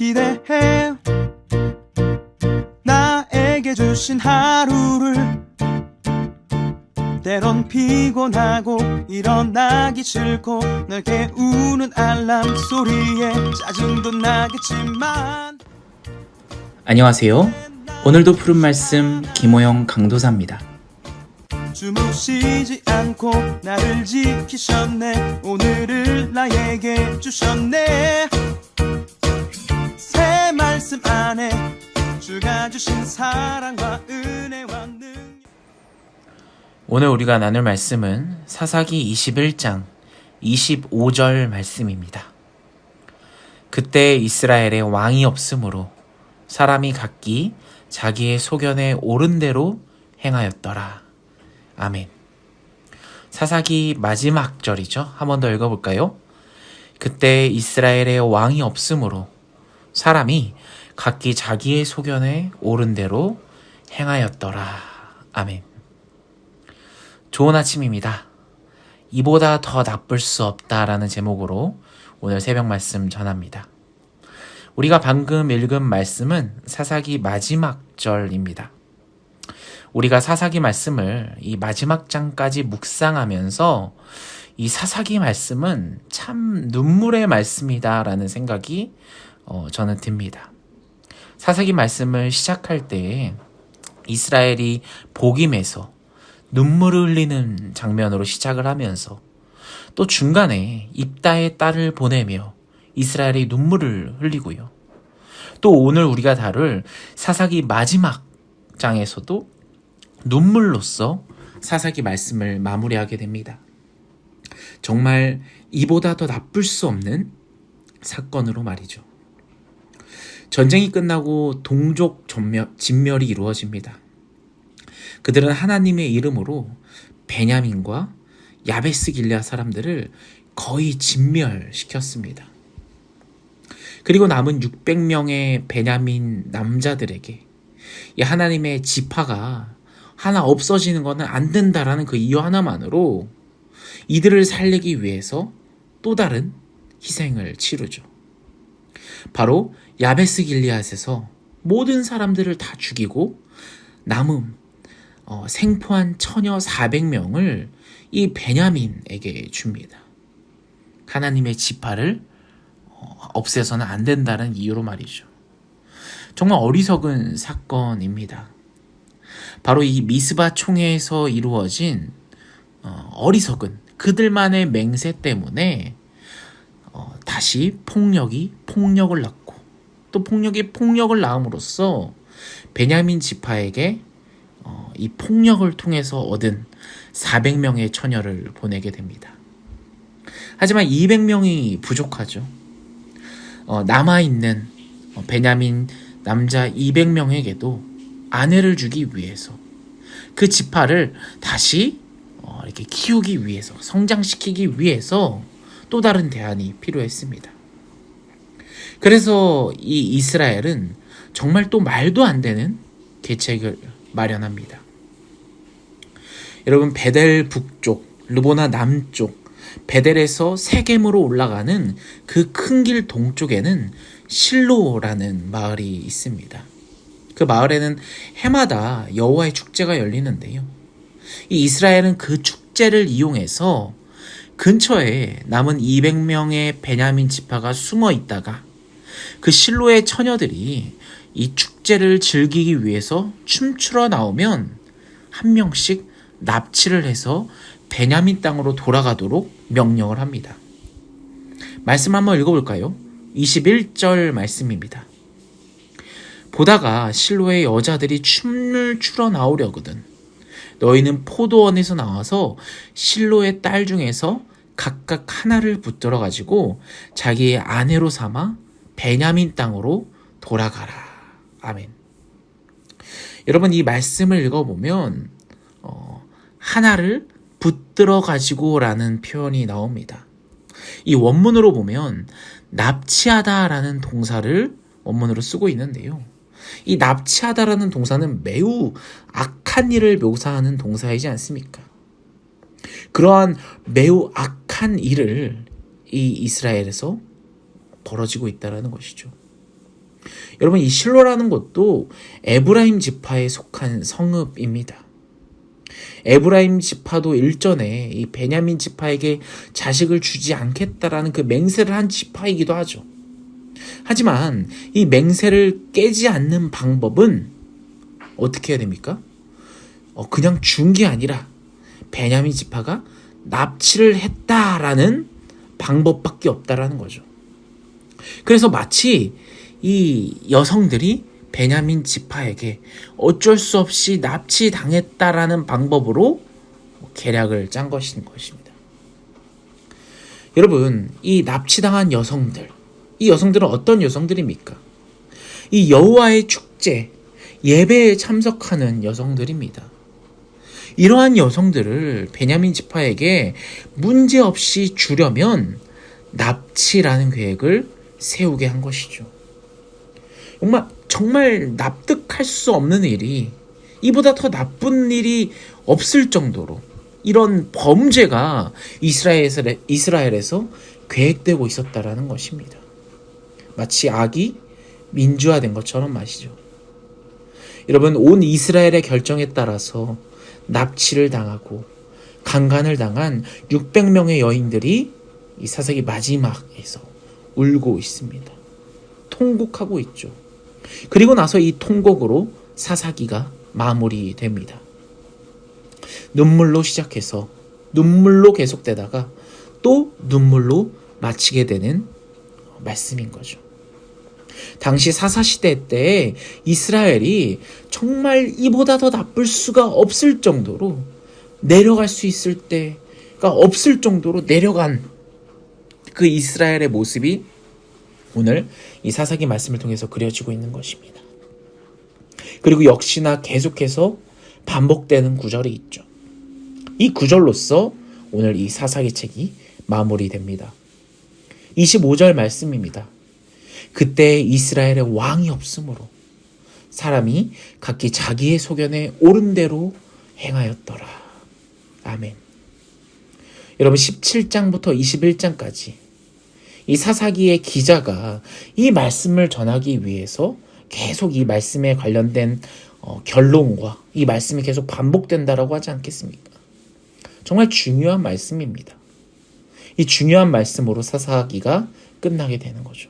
기대해 나에게 주신 하루를 때론 피곤하고 일어나기 싫고 널 깨우는 알람 소리에 짜증도 나겠지만 안녕하세요. 오늘도 푸른 말씀 김호영 강도사입니다. 주무시지 않고 나를 지키셨네. 오늘을 나에게 주셨네. 새 말씀 안에 주가 주신 사랑과 은혜와 능력. 오늘 우리가 나눌 말씀은 사사기 21장 25절 말씀입니다. 그때 이스라엘에 왕이 없으므로 사람이 각기 자기의 소견에 옳은 대로 행하였더라. 아멘. 사사기 마지막 절이죠. 한 번 더 읽어볼까요? 그때 이스라엘에 왕이 없으므로 사람이 각기 자기의 소견에 옳은 대로 행하였더라. 아멘. 좋은 아침입니다. 이보다 더 나쁠 수 없다라는 제목으로 오늘 새벽 말씀 전합니다. 우리가 방금 읽은 말씀은 사사기 마지막 절입니다. 우리가 사사기 말씀을 이 마지막 장까지 묵상하면서 이 사사기 말씀은 참 눈물의 말씀이다라는 생각이 저는 듭니다. 사사기 말씀을 시작할 때 이스라엘이 복임해서 눈물을 흘리는 장면으로 시작을 하면서 또 중간에 입다의 딸을 보내며 이스라엘이 눈물을 흘리고요. 또 오늘 우리가 다룰 사사기 마지막 장에서도 눈물로써 사사기 말씀을 마무리하게 됩니다. 정말 이보다 더 나쁠 수 없는 사건으로 말이죠. 전쟁이 끝나고 동족 진멸이 이루어집니다. 그들은 하나님의 이름으로 베냐민과 야베스 길레아 사람들을 거의 진멸시켰습니다. 그리고 남은 600명의 베냐민 남자들에게 이 하나님의 지파가 하나 없어지는 것은 안 된다라는 그 이유 하나만으로 이들을 살리기 위해서 또 다른 희생을 치르죠. 바로 야베스 길리앗에서 모든 사람들을 다 죽이고 남은 생포한 처녀 400명을 이 베냐민에게 줍니다. 하나님의 지파를 없애서는 안 된다는 이유로 말이죠. 정말 어리석은 사건입니다. 바로 이 미스바 총회에서 이루어진 어리석은 그들만의 맹세 때문에 다시 폭력이 폭력을 낳고 또 폭력이 폭력을 낳음으로써 베냐민 지파에게 이 폭력을 통해서 얻은 400명의 처녀를 보내게 됩니다. 하지만 200명이 부족하죠. 남아있는 베냐민 남자 200명에게도 아내를 주기 위해서 그 지파를 다시 이렇게 키우기 위해서 성장시키기 위해서 또 다른 대안이 필요했습니다. 그래서 이 이스라엘은 정말 또 말도 안 되는 계책을 마련합니다. 여러분 베델 북쪽, 르보나 남쪽, 베델에서 세겜으로 올라가는 그 큰 길 동쪽에는 실로라는 마을이 있습니다. 그 마을에는 해마다 여호와의 축제가 열리는데요. 이 이스라엘은 그 축제를 이용해서 근처에 남은 200명의 베냐민 지파가 숨어 있다가 그 실로의 처녀들이 이 축제를 즐기기 위해서 춤추러 나오면 한 명씩 납치를 해서 베냐민 땅으로 돌아가도록 명령을 합니다. 말씀 한번 읽어볼까요? 21절 말씀입니다. 보다가 실로의 여자들이 춤을 추러 나오려거든 너희는 포도원에서 나와서 실로의 딸 중에서 각각 하나를 붙들어 가지고 자기의 아내로 삼아 베냐민 땅으로 돌아가라. 아멘. 여러분 이 말씀을 읽어보면 하나를 붙들어 가지고 라는 표현이 나옵니다. 이 원문으로 보면 납치하다라는 동사를 원문으로 쓰고 있는데요. 이 납치하다라는 동사는 매우 악한 일을 묘사하는 동사이지 않습니까? 그러한 매우 악한 일을 이 이스라엘에서 벌어지고 있다는 것이죠. 여러분, 이 실로라는 곳도 에브라임 지파에 속한 성읍입니다. 에브라임 지파도 일전에 이 베냐민 지파에게 자식을 주지 않겠다라는 그 맹세를 한 지파이기도 하죠. 하지만 이 맹세를 깨지 않는 방법은 어떻게 해야 됩니까? 그냥 준 게 아니라 베냐민 지파가 납치를 했다라는 방법밖에 없다라는 거죠. 그래서 마치 이 여성들이 베냐민 지파에게 어쩔 수 없이 납치당했다라는 방법으로 계략을 짠 것입니다. 여러분, 이 납치당한 여성들, 이 여성들은 어떤 여성들입니까? 이 여호와의 축제, 예배에 참석하는 여성들입니다. 이러한 여성들을 베냐민 지파에게 문제없이 주려면 납치라는 계획을 세우게 한 것이죠. 정말 납득할 수 없는 일이, 이보다 더 나쁜 일이 없을 정도로 이런 범죄가 이스라엘에서 계획되고 있었다라는 것입니다. 마치 악이 민주화된 것처럼 말이죠. 여러분, 온 이스라엘의 결정에 따라서 납치를 당하고 강간을 당한 600명의 여인들이 이 사사기 마지막에서 울고 있습니다. 통곡하고 있죠. 그리고 나서 이 통곡으로 사사기가 마무리됩니다. 눈물로 시작해서 눈물로 계속되다가 또 눈물로 마치게 되는 말씀인 거죠. 당시 사사시대 때 이스라엘이 정말 이보다 더 나쁠 수가 없을 정도로 내려갈 수 있을 때가 없을 정도로 내려간 그 이스라엘의 모습이 오늘 이 사사기 말씀을 통해서 그려지고 있는 것입니다. 그리고 역시나 계속해서 반복되는 구절이 있죠. 이 구절로서 오늘 이 사사기 책이 마무리됩니다. 25절 말씀입니다. 그때 이스라엘의 왕이 없으므로 사람이 각기 자기의 소견에 옳은 대로 행하였더라. 아멘. 여러분, 17장부터 21장까지 이 사사기의 기자가 이 말씀을 전하기 위해서 계속 이 말씀에 관련된 결론과 이 말씀이 계속 반복된다라고 하지 않겠습니까? 정말 중요한 말씀입니다. 이 중요한 말씀으로 사사기가 끝나게 되는 거죠.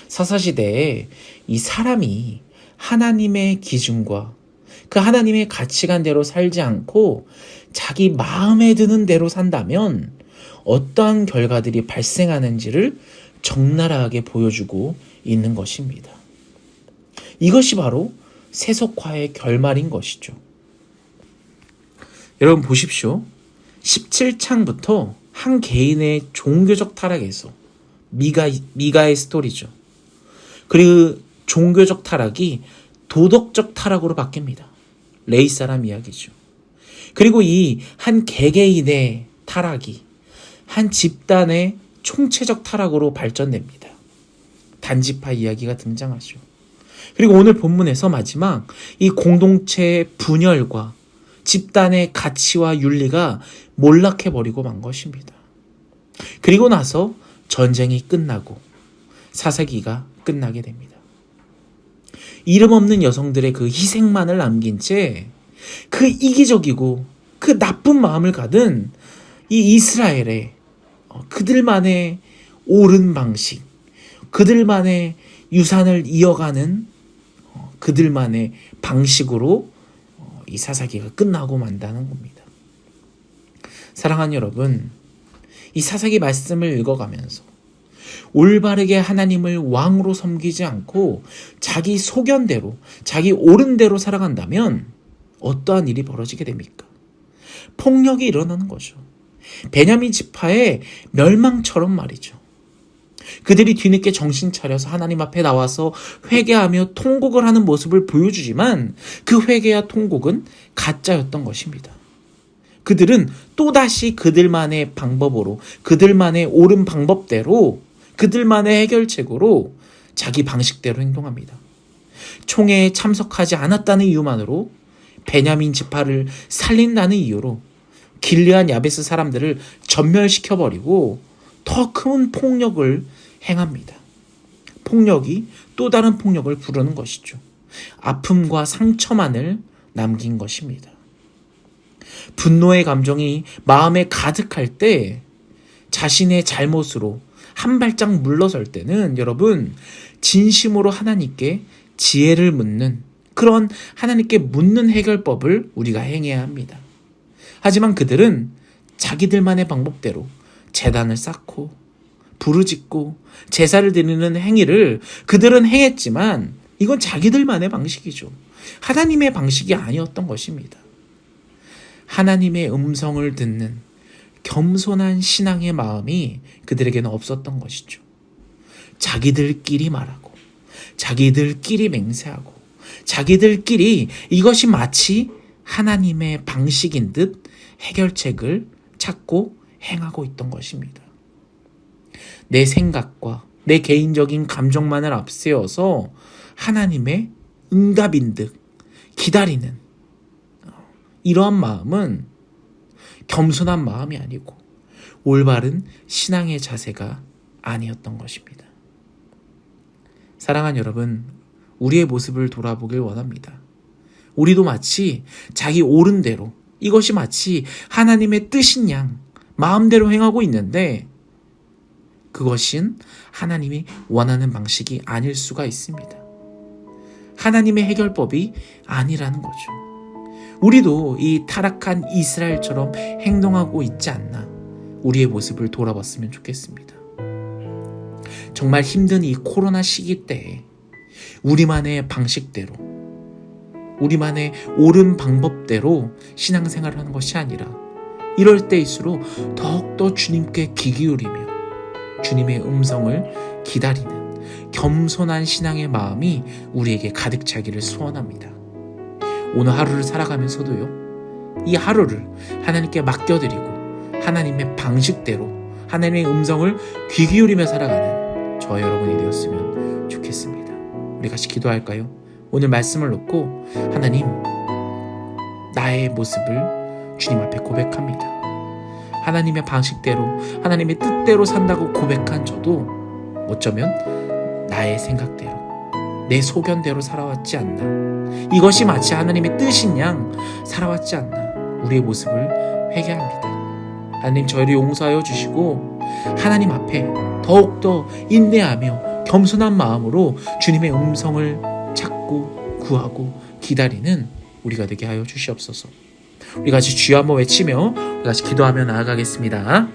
사사시대에 이 사람이 하나님의 기준과 그 하나님의 가치관대로 살지 않고 자기 마음에 드는 대로 산다면 어떠한 결과들이 발생하는지를 적나라하게 보여주고 있는 것입니다. 이것이 바로 세속화의 결말인 것이죠. 여러분 보십시오. 17장부터 한 개인의 종교적 타락에서 미가의 스토리죠. 그리고 종교적 타락이 도덕적 타락으로 바뀝니다. 레위 사람 이야기죠. 그리고 이 한 개개인의 타락이 한 집단의 총체적 타락으로 발전됩니다. 단지파 이야기가 등장하죠. 그리고 오늘 본문에서 마지막 이 공동체의 분열과 집단의 가치와 윤리가 몰락해버리고 만 것입니다. 그리고 나서 전쟁이 끝나고 사사기가 끝나게 됩니다. 이름 없는 여성들의 그 희생만을 남긴 채 그 이기적이고 그 나쁜 마음을 가진 이 이스라엘의 그들만의 옳은 방식, 그들만의 유산을 이어가는 그들만의 방식으로 이 사사기가 끝나고 만다는 겁니다. 사랑하는 여러분, 이 사사기 말씀을 읽어가면서 올바르게 하나님을 왕으로 섬기지 않고 자기 소견대로, 자기 옳은 대로 살아간다면 어떠한 일이 벌어지게 됩니까? 폭력이 일어나는 거죠. 베냐민 지파의 멸망처럼 말이죠. 그들이 뒤늦게 정신 차려서 하나님 앞에 나와서 회개하며 통곡을 하는 모습을 보여주지만 그 회개와 통곡은 가짜였던 것입니다. 그들은 또다시 그들만의 방법으로, 그들만의 옳은 방법대로, 그들만의 해결책으로 자기 방식대로 행동합니다. 총회에 참석하지 않았다는 이유만으로, 베냐민 지파를 살린다는 이유로 길르앗 야베스 사람들을 전멸시켜버리고 더 큰 폭력을 행합니다. 폭력이 또 다른 폭력을 부르는 것이죠. 아픔과 상처만을 남긴 것입니다. 분노의 감정이 마음에 가득할 때 자신의 잘못으로 한 발짝 물러설 때는 여러분 진심으로 하나님께 지혜를 묻는 그런 하나님께 묻는 해결법을 우리가 행해야 합니다. 하지만 그들은 자기들만의 방법대로 제단을 쌓고 부르짖고 제사를 드리는 행위를 그들은 행했지만 이건 자기들만의 방식이죠. 하나님의 방식이 아니었던 것입니다. 하나님의 음성을 듣는 겸손한 신앙의 마음이 그들에게는 없었던 것이죠. 자기들끼리 말하고 자기들끼리 맹세하고 자기들끼리 이것이 마치 하나님의 방식인 듯 해결책을 찾고 행하고 있던 것입니다. 내 생각과 내 개인적인 감정만을 앞세워서 하나님의 응답인 듯 기다리는 이러한 마음은 겸손한 마음이 아니고 올바른 신앙의 자세가 아니었던 것입니다. 사랑하는 여러분, 우리의 모습을 돌아보길 원합니다. 우리도 마치 자기 옳은 대로 이것이 마치 하나님의 뜻인 양 마음대로 행하고 있는데 그것은 하나님이 원하는 방식이 아닐 수가 있습니다. 하나님의 해결법이 아니라는 거죠. 우리도 이 타락한 이스라엘처럼 행동하고 있지 않나 우리의 모습을 돌아봤으면 좋겠습니다. 정말 힘든 이 코로나 시기 때에 우리만의 방식대로 우리만의 옳은 방법대로 신앙생활을 하는 것이 아니라 이럴 때일수록 더욱더 주님께 귀 기울이며 주님의 음성을 기다리는 겸손한 신앙의 마음이 우리에게 가득 차기를 소원합니다. 오늘 하루를 살아가면서도요, 이 하루를 하나님께 맡겨드리고 하나님의 방식대로 하나님의 음성을 귀 기울이며 살아가는 저와 여러분이 되었으면 좋겠습니다. 우리 같이 기도할까요? 오늘 말씀을 놓고 하나님, 나의 모습을 주님 앞에 고백합니다. 하나님의 방식대로 하나님의 뜻대로 산다고 고백한 저도 어쩌면 나의 생각대로 내 소견대로 살아왔지 않나, 이것이 마치 하나님의 뜻인 양 살아왔지 않나 우리의 모습을 회개합니다. 하나님, 저희를 용서하여 주시고 하나님 앞에 더욱더 인내하며 겸손한 마음으로 주님의 음성을 찾고 구하고 기다리는 우리가 되게 하여 주시옵소서. 우리 같이 주여 한번 외치며 우리 같이 기도하며 나아가겠습니다.